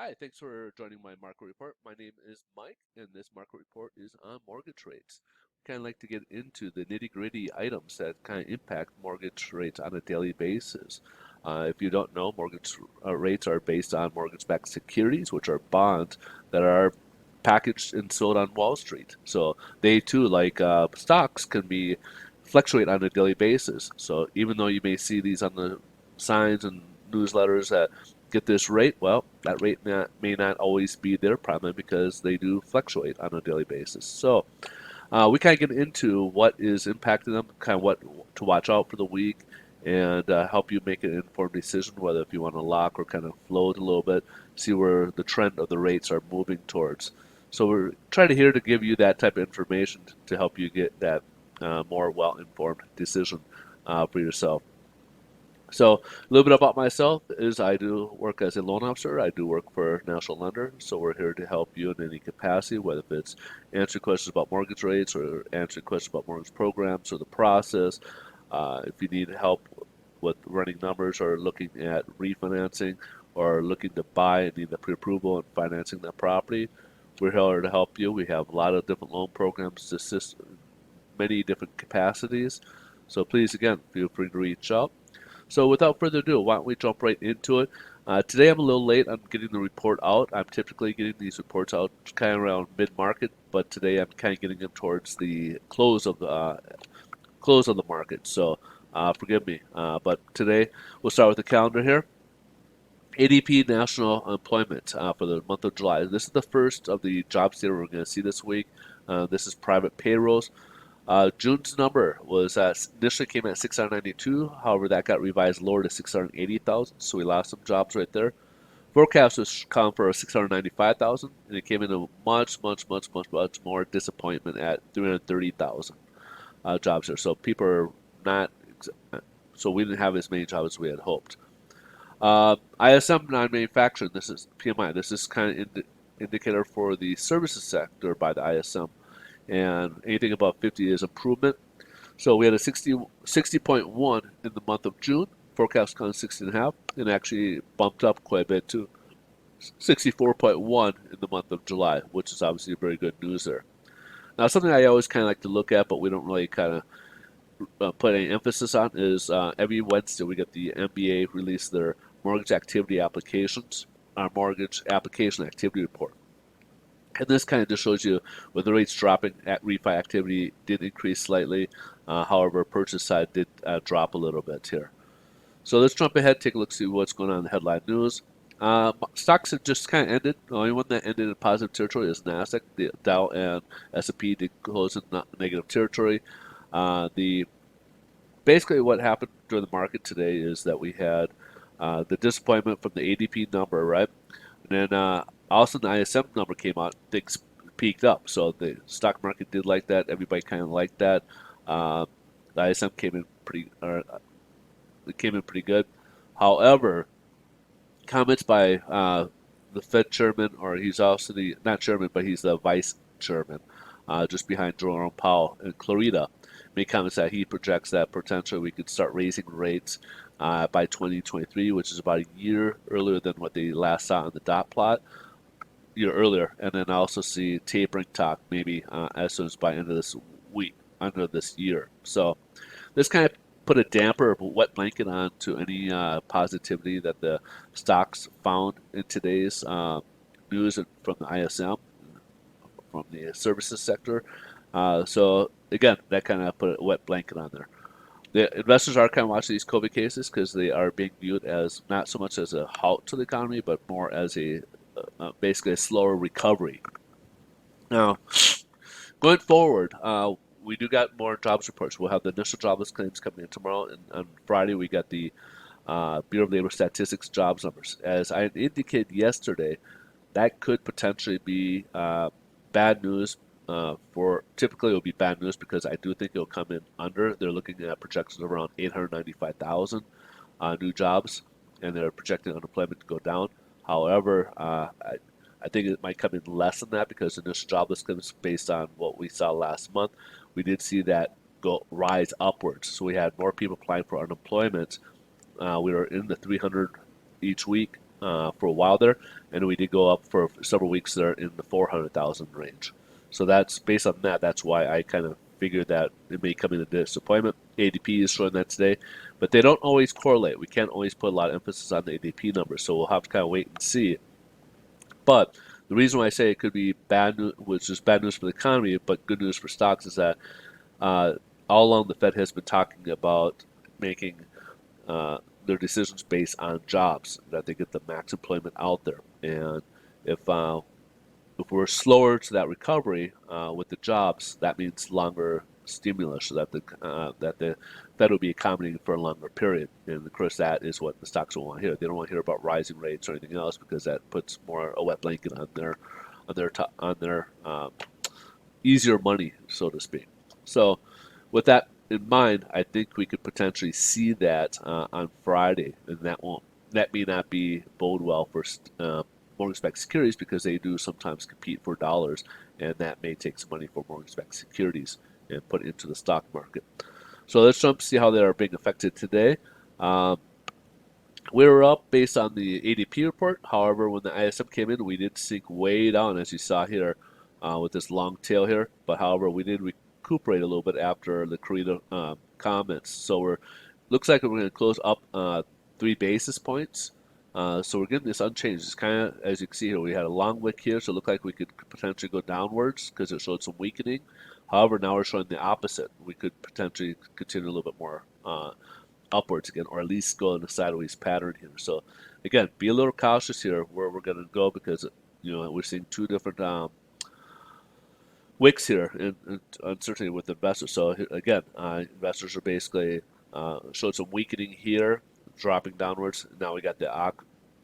Hi, thanks for joining my market report. My name is Mike, and this market report is on mortgage rates. Kind of like to get into the nitty-gritty items that kind of impact mortgage rates on a daily basis. If you don't know, mortgage rates are based on mortgage-backed securities, which are bonds that are packaged and sold on Wall Street. So they too, like stocks, can be fluctuate on a daily basis. So even though you may see these on the signs and newsletters that get this rate, well, that rate may not always be there, primarily because they do fluctuate on a daily basis. So we kind of get into what is impacting them, kind of what to watch out for the week, and help you make an informed decision whether if you want to lock or kind of float a little bit, see where the trend of the rates are moving towards. So we're trying to here to give you that type of information to help you get that more well-informed decision for yourself. So a little bit about myself is I do work as a loan officer. I do work for National Lender. So we're here to help you in any capacity, whether it's answering questions about mortgage rates or answering questions about mortgage programs or the process. If you need help with running numbers or looking at refinancing or looking to buy and need the pre-approval and financing that property, we're here to help you. We have a lot of different loan programs to assist in many different capacities. So please, again, feel free to reach out. So without further ado, why don't we jump right into it? Today I'm a little late on getting the report out. I'm typically getting these reports out kind of around mid-market, but today I'm kind of getting them towards the close of the market. So forgive me. But today we'll start with the calendar here. ADP national employment for the month of July. This is the first of the jobs data we're going to see this week. This is private payrolls. June's number was initially came at 692. However, that got revised lower to 680,000, so we lost some jobs right there. Forecast was calling for 695,000, and it came in a much more disappointment at 330,000 jobs there. So people are not. So we didn't have as many jobs as we had hoped. ISM non-manufacturing. This is PMI. This is kind of indicator for the services sector by the ISM, and anything above 50 is improvement. So we had a 60.1 in the month of June. Forecast comes 60.5, and actually bumped up quite a bit to 64.1 in the month of July, which is obviously very good news there. Now, something I always kind of like to look at, but we don't really kind of put any emphasis on, is every Wednesday we get the MBA release their mortgage activity applications, our mortgage application activity report. And this kind of just shows you with the rates dropping, refi activity did increase slightly. However, purchase side did drop a little bit here. So let's jump ahead, take a look, see what's going on in the headline news. Stocks have just kind of ended. The only one that ended in positive territory is Nasdaq. The Dow and S&P did close in negative territory. The basically what happened during the market today is that we had the disappointment from the ADP number, right? And then all of a sudden the ISM number came out, things peaked up. So the stock market did like that. Everybody kind of liked that. The ISM came in pretty good. However, comments by the Fed chairman, or he's also the not chairman, but he's the vice chairman, just behind Jerome Powell and Clarida, made comments that he projects that potentially we could start raising rates by 2023, which is about a year earlier than what they last saw on the dot plot, year earlier, and then I also see tapering talk maybe as soon as by end of this week, end of this year. So this kind of put a damper of a wet blanket on to any positivity that the stocks found in today's news from the ISM, from the services sector. So again, that kind of put a wet blanket on there. The investors are kind of watching these COVID cases because they are being viewed as not so much as a halt to the economy, but more as a basically a slower recovery. Now, going forward, we do got more jobs reports. We'll have the initial jobless claims coming in tomorrow, and on Friday we got the Bureau of Labor Statistics jobs numbers. As I indicated yesterday, that could potentially be bad news. For typically, it will be bad news because I do think it'll come in under. They're looking at projections of around 895,000 new jobs, and they're projecting unemployment to go down. However, I think it might come in less than that because initial jobless claims, based on what we saw last month, we did see that go rise upwards. So we had more people applying for unemployment. We were in the 300 each week, for a while there, and we did go up for several weeks there in the 400,000 range. So that's based on that. That's why I kind of figured that it may come in a disappointment. ADP is showing that today, but they don't always correlate. We can't always put a lot of emphasis on the ADP numbers, so we'll have to kind of wait and see. But the reason why I say it could be bad news, which is bad news for the economy, but good news for stocks, is that uh, all along the Fed has been talking about making uh, their decisions based on jobs, that they get the max employment out there. And if uh, if we're slower to that recovery with the jobs, that means longer stimulus, so that the Fed will be accommodating for a longer period. And of course, that is what the stocks will want to hear. They don't want to hear about rising rates or anything else, because that puts more a wet blanket on their easier money, so to speak. So, with that in mind, I think we could potentially see that on Friday, and that may not be bode well for mortgage-backed securities, because they do sometimes compete for dollars, and that may take some money from mortgage-backed securities and put it into the stock market. So let's jump to see how they are being affected today. Um, we were up based on the ADP report. However, when the ISM came in, we did sink way down, as you saw here, with this long tail here. But however, we did recuperate a little bit after the Korea comments. So we're looks like we're going to close up 3 basis points. So we're getting this unchanged. It's kind of, as you can see here, we had a long wick here, so it looked like we could potentially go downwards because it showed some weakening. However, now we're showing the opposite. We could potentially continue a little bit more upwards again, or at least go in a sideways pattern here. So again, be a little cautious here where we're going to go, because we're seeing two different wicks here, and uncertainty with investors. So again, investors are basically showed some weakening here, dropping downwards. Now we got the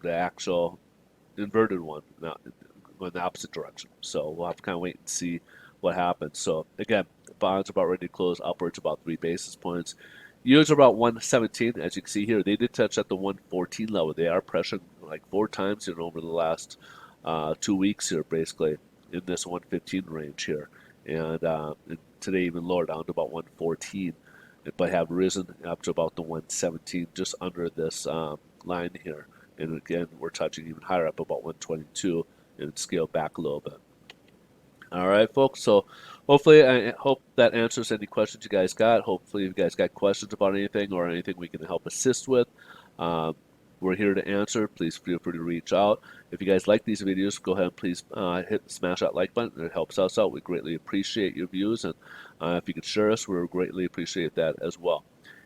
actual inverted one now going the opposite direction. So we'll have to kind of wait and see what happens. So again, the bonds are about ready to close upwards about 3 basis points. Yields are about 117. As you can see here, they did touch at the 114 level. They are pressuring like 4 times over the last 2 weeks here, basically in this 115 range here, and today even lower down to about 114, but have risen up to about the 117, just under this line here. And again, we're touching even higher up, about 122, and scale back a little bit. All right, folks. So hopefully, I hope that answers any questions you guys got. Hopefully, if you guys got questions about anything or anything we can help assist with, um, we're here to answer. Please feel free to reach out. If you guys like these videos, go ahead and please smash that like button. It helps us out. We greatly appreciate your views, and if you could share us, we would greatly appreciate that as well.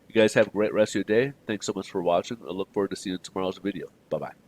You guys have a great rest of your day. Thanks so much for watching. I look forward to seeing you in tomorrow's video. Bye-bye.